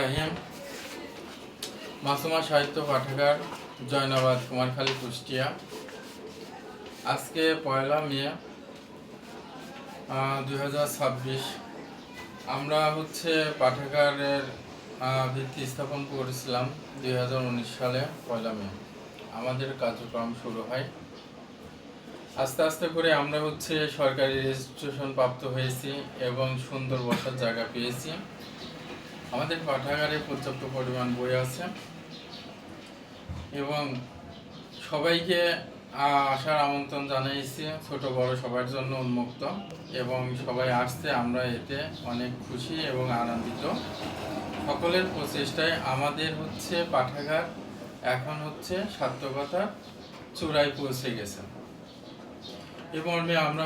রাহিম মাসুমা সাহিত্য পাঠাগার, জয়নাবাদ, কুমারখালী, কুষ্টিয়া। আজকে 1 মে 2026 আমরা পাঠাগারের ভিত্তি স্থাপন করেছিলাম 2019 সালে 1 মে। আমাদের কার্যক্রম শুরু হয়। আস্তে আস্তে করে আমরা সরকারি রেজিস্ট্রেশন প্রাপ্ত হয়েছি এবং সুন্দর বসার জায়গা পেয়েছি। আমাদের পাঠাগারে পর্যাপ্ত পরিমাণ বই আছে এবং সবাইকে আসার আমন্ত্রণ জানিয়েছি। ছোট বড় সবার জন্য উন্মুক্ত এবং সবাই আসতে আমরা এতে অনেক খুশি এবং আনন্দিত। সকলের প্রচেষ্টায় আমাদের পাঠাগার এখন সার্থকতার চূড়ায় পৌঁছে গেছে। এ মর্মে আমরা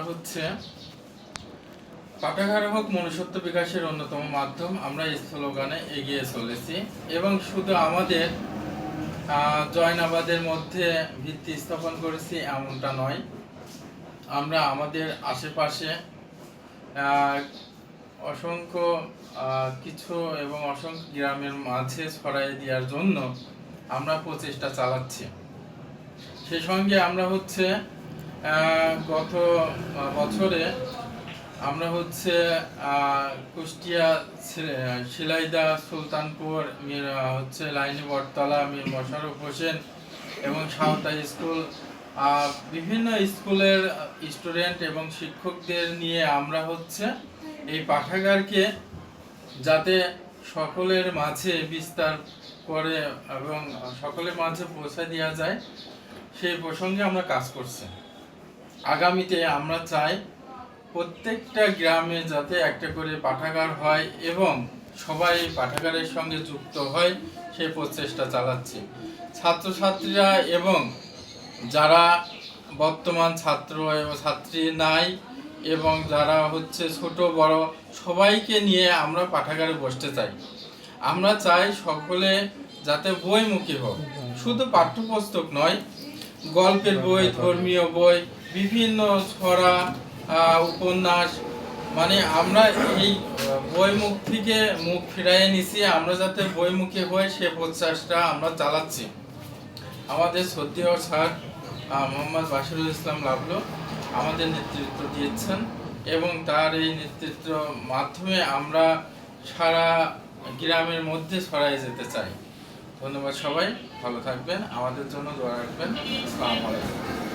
পাঠাগার হোক মনুষ্যত্ব বিকাশের অন্যতম মাধ্যম, আমরা এই স্লোগানে এগিয়ে চলেছি। এবং শুধু আমাদের জয়নাবাদের মধ্যে ভিত্তি স্থাপন করেছি এমনটা নয়, আমরা আমাদের আশেপাশে অসংখ্য কিছু এবং অসংখ্য গ্রামের মাঝে ছড়াই দেওয়ার জন্য আমরা প্রচেষ্টা চালাচ্ছি। সেই সঙ্গে আমরা গত বছরে আমরা কুষ্টিয়া, শিলাইদা, সুলতানপুর, লাইনি বটতলা, মীর মোশাররফ হোসেন এবং সাঁওতাল স্কুল, বিভিন্ন স্কুলের স্টুডেন্ট এবং শিক্ষকদের নিয়ে আমরা এই পাঠাগারকে যাতে সকলের মাঝে বিস্তার করে এবং সকলের মাঝে পৌঁছে দেওয়া যায় সেই প্রসঙ্গে আমরা কাজ করছি। আগামীতে আমরা চাই প্রত্যেকটা গ্রামে যাতে একটা করে পাঠাগার হয় এবং সবাই পাঠাগারের সঙ্গে যুক্ত হয় সেই প্রচেষ্টা চালাচ্ছি। ছাত্রছাত্রীরা এবং যারা বর্তমান ছাত্র এবং ছাত্রী নাই এবং যারা ছোট বড় সবাইকে নিয়ে আমরা পাঠাগারে বসতে চাই। আমরা চাই সকলে যাতে বইমুখী হোক, শুধু পাঠ্যপুস্তক নয়, গল্পের বই, ধর্মীয় বই, বিভিন্ন ছড়া, উপন্যাস, মানে আমরা এই বইমুখ থেকে মুখ ফিরাইয়ে নিছি। আমরা যাতে বইমুখী হই সে প্রচেষ্টা আমরা চালাচ্ছি। আমাদের শ্রদ্ধেয় স্যার মোহাম্মদ বাশিরুল ইসলাম লাবলু আমাদের নেতৃত্ব দিয়েছেন এবং তার এই নেতৃত্ব মাধ্যমে আমরা সারা গ্রামের মধ্যে ছড়াই যেতে চাই। ধন্যবাদ। সবাই ভালো থাকবেন, আমাদের জন্য দোয়া রাখবেন। আসসালামু আলাইকুম।